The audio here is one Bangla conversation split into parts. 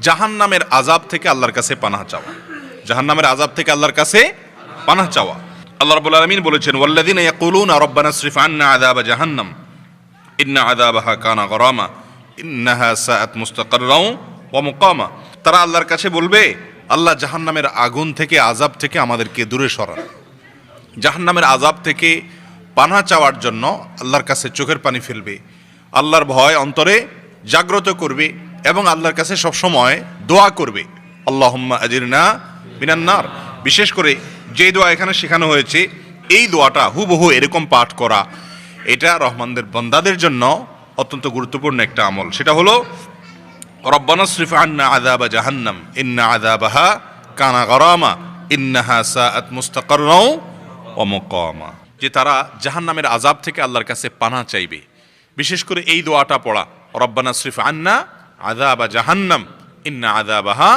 জাহান্নামের আযাব থেকে আল্লাহর কাছে পানাহ চাওয়া, জাহান্নামের আযাব থেকে আল্লাহর কাছে পানাহ চাওয়া। আল্লাহ রাব্বুল আলামিন বলেছেন, ওয়াল্লাযীনা ইয়াকুলুনা রাব্বানা ইসরিফ আন্না আযাবা জাহান্নাম ইন্না আযাবাহা কানা গরামা ইন্নাহা সাআত মুস্তাকাররাও ওয়া মুকামা। তারা আল্লাহর কাছে বলবে, আল্লাহ জাহান্নামের আগুন থেকে, আযাব থেকে আমাদেরকে দূরে সরান। জাহান্নামের আযাব থেকে পানাহ চাওয়ার জন্য আল্লাহর কাছে চোখের পানি ফেলবে, আল্লাহর ভয় অন্তরে জাগ্রত করবে এবং আল্লাহর কাছে সবসময় দোয়া করবে, আল্লাহুম্মা আজিরনা মিনান নার। বিশেষ করে যে দোয়া এখানে শেখানো হয়েছে, এই দোয়াটা হুবহু এরকম পাঠ করা, এটা রহমানদের বান্দাদের জন্য অত্যন্ত গুরুত্বপূর্ণ একটা আমল। সেটা হলো রব্বানা ইসরিফ আন্না আযাবা জাহান্নাম ইন্না আযাবাহা কানা গরামা ইন্নাহা সাআত মুস্তাকাররাও ওয়া মুকামা। যে তারা জাহান্নামের আযাব থেকে আল্লাহর কাছে পানাহ চাইবে, বিশেষ করে এই দোয়াটা পড়া, রব্বানা ইসরিফ আন্না আযাবা জাহান্নাম ইন্না আযাবাহা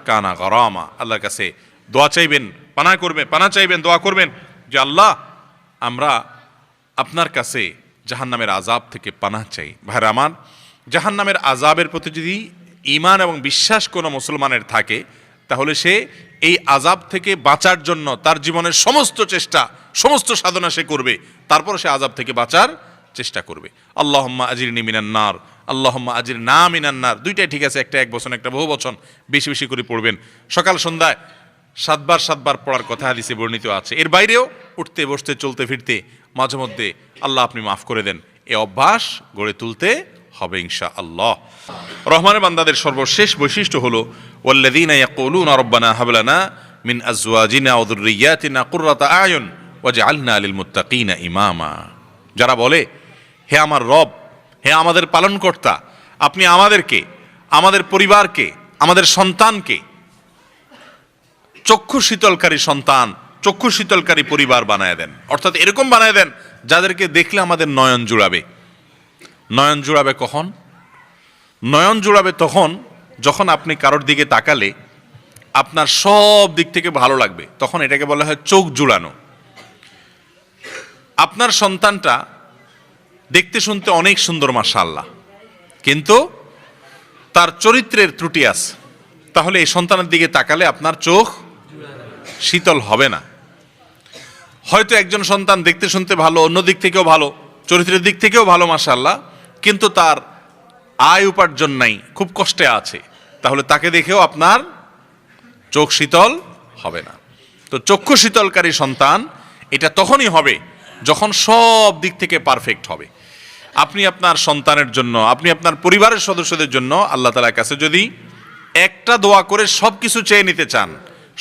কানা গরামা। আল্লাহর কাছে দোয়া চাইবেন, পানাহ করবেন, পানাহ চাইবেন, দোয়া করবেন যে আল্লাহ আমরা আপনার কাছে জাহান্নামের আযাব থেকে পানাহ চাই। ভাইরা আমার, জাহান্নামের আযাবের প্রতি যদি ঈমান এবং বিশ্বাস কোনো মুসলমানের থাকে, তাহলে সে এই আযাব থেকে বাঁচার জন্য তার জীবনের সমস্ত চেষ্টা, সমস্ত সাধনা সে করবে, তারপর সে আযাব থেকে বাঁচার চেষ্টা করবে। আল্লাহুম্মা আজিরনি মিনান নার, আল্লাহুম্মা আজিরনা মিনান নার, দুইটাই ঠিক আছে, একটা এক বচন, একটা বহু বচন, বেশি বেশি করে পড়বেন। সকাল সন্ধ্যায় 7 বার 7 বার পড়ার কথা হাদিসে বর্ণিত আছে। এর বাইরেও উঠতে বসতে চলতে ফিরতে মাঝে মধ্যে আল্লাহ আপনি মাফ করে দেন, এই অভ্যাস গড়ে তুলতে হবে ইনশাআল্লাহ। রহমানের বান্দাদের সর্বশেষ বৈশিষ্ট্য হলো ওয়াল্লাযীনা ইয়াকুলুনা রাব্বানা হাব লানা মিন আজওয়াজিনা ওয়া যুররিয়াতিনা কুররাতা আয়ুন ওয়াজআলনা লিল মুত্তাকিনা ইমামা। যারা বলে, হে আমার রব, হে আমাদের পালনকর্তা, আপনি আমাদেরকে, আমাদের পরিবারকে, আমাদের সন্তানকে চক্ষু শীতলকারী সন্তান, চক্ষু শীতলকারী পরিবার বানায় দেন। অর্থাৎ এরকম বানায় দেন যাদেরকে দেখলে আমাদের নয়ন জুড়াবে। নয়ন জুড়াবে কখন? নয়ন জুড়াবে তখন যখন আপনি কারোর দিকে তাকালে আপনার সব দিক থেকে ভালো লাগবে, তখন এটাকে বলা হয় চোখ জুড়ানো। আপনার সন্তানটা দেখতে শুনতে অনেক সুন্দর মাশাআল্লাহ, কিন্তু তার চরিত্রের ত্রুটি আছে, তাহলে এই সন্তানের দিকে তাকালে আপনার চোখ শীতল হবে না। হয়তো একজন সন্তান দেখতে শুনতে ভালো, অন্য দিক থেকেও ভালো, চরিত্রের দিক থেকেও ভালো মাশাআল্লাহ, কিন্তু তার আয় উপার্জন নাই, খুব কষ্টে আছে, তাহলে তাকে দেখেও আপনার চোখ শীতল হবে না। তো চক্ষু শীতলকারী সন্তান এটা তখনই হবে যখন সব দিক থেকে পারফেক্ট হবে। আপনি আপনার সন্তানের জন্য, আপনি আপনার পরিবারের সদস্যদের জন্য আল্লাহ তাআলার কাছে যদি একটা দোয়া করে সব কিছু চেয়ে নিতে চান,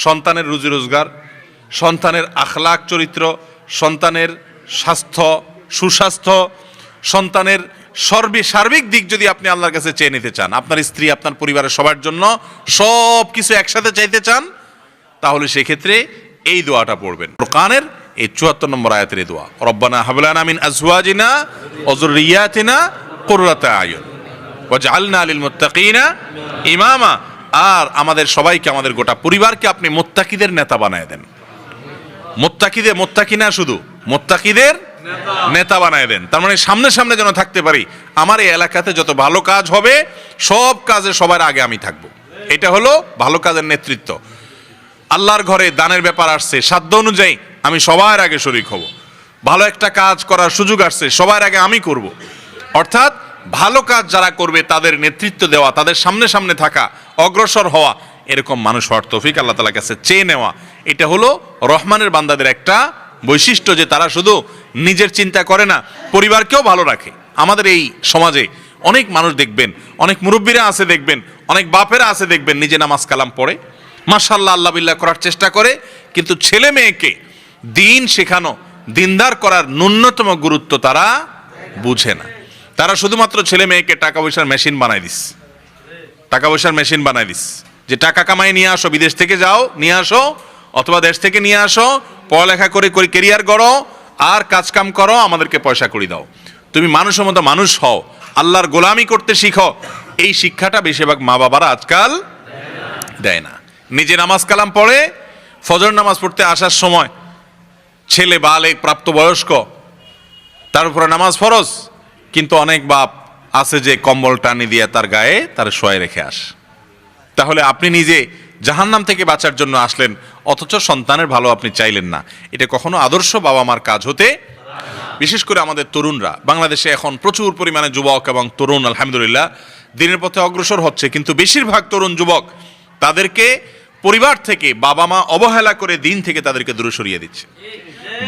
সন্তানের রুজি রোজগার, সন্তানের আখলাক চরিত্র, সন্তানের স্বাস্থ্য, সুস্বাস্থ্য, সন্তানের সার্বিক দিক যদি আপনি আল্লাহর কাছে চেয়ে নিতে চান, আপনার স্ত্রী, আপনার পরিবারের সবার জন্য সব কিছু একসাথে চাইতে চান, তাহলে সেক্ষেত্রে এই দোয়াটা পড়বেন। কোরআনের এই 74 নম্বর আয়াতের এই দোয়া, রব্বানা হাব লানা মিন আজওয়াজিনা ওয়া যুররিয়াতিনা কুররাতা আয়ুন ওয়াজআলনা লিল মুত্তাকিনা ইমামা। আর আমাদের সবাইকে, আমাদের গোটা পরিবারকে আপনি মুত্তাকিদের নেতা বানায় দেন। মুত্তাকিদের, মুত্তাকি না শুধু, মুত্তাকিদের নেতা বানায় দেন। তার মানে সামনে সামনে যেন থাকতে পারি, আমার এই এলাকাতে যত ভালো কাজ হবে সব কাজে সবার আগে আমি থাকবো। এটা হলো ভালো কাজের নেতৃত্ব। আল্লাহর ঘরে দানের ব্যাপার আসছে, সাধ্য অনুযায়ী আমি সবার আগে শরীক হব। ভালো একটা কাজ করার সুযোগ আসছে, সবার আগে আমি করব। অর্থাৎ ভালো কাজ যারা করবে তাদের নেতৃত্ব দেওয়া, তাদের সামনে সামনে থাকা, অগ্রসর হওয়া, এরকম মানুষ হওয়ার তৌফিক আল্লাহ তাআলার কাছে চেয়ে নেওয়া, এটা হলো রহমানের বান্দাদের একটা বৈশিষ্ট্য, যে তারা শুধু নিজের চিন্তা করে না, পরিবারকেও ভালো রাখে। আমাদের এই সমাজে অনেক মানুষ দেখবেন, অনেক মুরব্বীরা আছে দেখবেন, অনেক বাপেরা আছে দেখবেন, নিজে নামাজ কালাম পড়ে মাশাআল্লাহ আল্লাহ বিল্লাহ করার চেষ্টা করে, কিন্তু ছেলে মেয়েকে দিন শেখানো, দিনদার করার ন্যূনতম গুরুত্ব তারা বুঝে না। তারা শুধুমাত্র ছেলে মেয়েকে টাকা পয়সার মেশিন বানাই দিস, টাকা পয়সার মেশিন বানাই দিস, যে টাকা কামাই নিয়ে আসো, বিদেশ থেকে যাও নিয়ে আসো, অথবা দেশ থেকে নিয়ে আসো, পড়ালেখা করে ক্যারিয়ার গড়ো, আর কাজ কাম করো, আমাদেরকে পয়সা করি দাও, তুমি মানুষের মতো মানুষ হও, আল্লাহর গোলামি করতে শিখো। এই শিক্ষাটা বেশিরভাগ মা বাবারা আজকাল দেয় না। নিজে নামাজ কালাম পড়ে, ফজর নামাজ পড়তে আসার সময় ছেলে বালেগ প্রাপ্তবয়স্ক, তার উপরে নামাজ ফরজ, কিন্তু অনেক বাপ আছে যে কম্বল টানি দিয়ে তার গায়ে তার শোয়াই রেখে আসে। তাহলে আপনি নিজে জাহান্নাম থেকে বাঁচার জন্য আসলেন, অথচ সন্তানের ভালো আপনি চাইলেন না। এটা কখনো আদর্শ বাবা মার কাজ হতে। বিশেষ করে আমাদের তরুণরা, বাংলাদেশে এখন প্রচুর পরিমাণে যুবক এবং তরুণ আলহামদুলিল্লাহ দিনের পথে অগ্রসর হচ্ছে, কিন্তু বেশিরভাগ তরুণ যুবক তাদেরকে পরিবার থেকে বাবা মা অবহেলা করে দিন থেকে তাদেরকে দূরে সরিয়ে দিচ্ছে।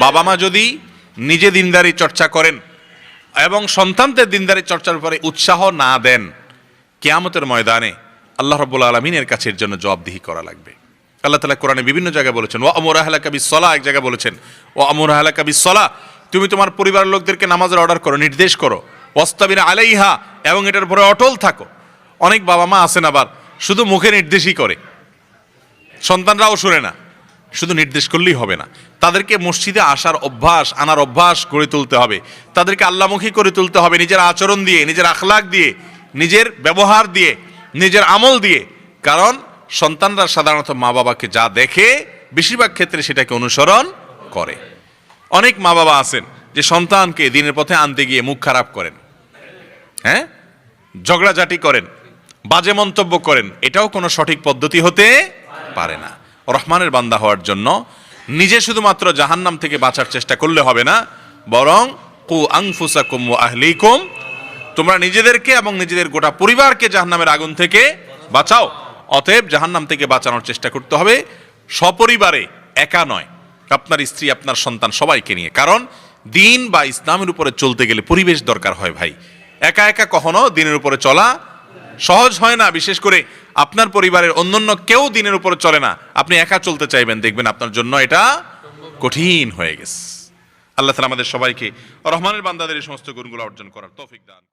বাবা মা যদি নিজে দিনদারি চর্চা করেন এবং সন্তানদের দিনদারি চর্চার উপরে উৎসাহ না দেন, কিয়ামতের ময়দানে আল্লাহ রাব্বুল আলামিনের কাছে এর জন্য জবাবদিহি করা লাগবে। আল্লাহ তাআলা কোরআনে বিভিন্ন জায়গায় বলেছেন, ওয়া আমুর আহলাকা বিস-সালাহ, এক জায়গায় বলেছেন ওয়া আমুর আহলাকা বিস-সালাহ, তুমি তোমার পরিবারের লোকদেরকে নামাজের অর্ডার করো, নির্দেশ করো, ওয়াস্তাবির আলাইহা, এবং এটার উপরে অটল থাকো। অনেক বাবা মা আছেন আবার শুধু মুখে নির্দেশই করে, সন্তানরাও শুনে না, শুধু নির্দেশ করলেই হবে না, তাদেরকে মসজিদে আসার অভ্যাস, আনার অভ্যাস গড়ে তুলতে হবে, তাদেরকে আল্লাহমুখী করে তুলতে হবে, নিজের আচরণ দিয়ে, নিজের আখলাক দিয়ে, নিজের ব্যবহার দিয়ে, নিজের আমল দিয়ে। কারণ সন্তানরা সাধারণত মা বাবাকে যা দেখে বেশিরভাগ ক্ষেত্রে সেটাকে অনুসরণ করে। অনেক মা বাবা আছেন যে সন্তানকে দিনের পথে আনতে গিয়ে মুখ খারাপ করেন, হ্যাঁ, ঝগড়াঝাটি করেন, বাজে মন্তব্য করেন। এটাও কোনো সঠিক পদ্ধতি হতে পারে না। রহমানের বান্দা হওয়ার জন্য নিজে শুধুমাত্র জাহান্নাম থেকে বাঁচার চেষ্টা করলে হবে না, বরং কু আনফুসাকুম ওয়া আহলিকুম, তোমরা নিজেদেরকে এবং নিজেদের গোটা পরিবারকে জাহান্নামের আগুন থেকে বাঁচাও। অতএব জাহান্নাম থেকে বাঁচানোর চেষ্টা করতে হবে সপরিবারে, একা নয়, আপনার স্ত্রী, আপনার সন্তান, সবাইকে নিয়ে। কারণ দিন বা ইসলামের উপরে চলতে গেলে পরিবেশ দরকার হয় ভাই। একা একা কখনো দিনের উপরে চলা সহজ হয় না। বিশেষ করে আপনার পরিবারের অন্যান্য কেউ দিনের উপরে চলে না, আপনি একা চলতে চাইবেন, দেখবেন আপনার জন্য এটা কঠিন হয়ে গেছে। আল্লাহ তাআলা আমাদের সবাইকে রহমানের বান্দাদের এই সমস্ত গুণগুলো অর্জন করার তৌফিক দান।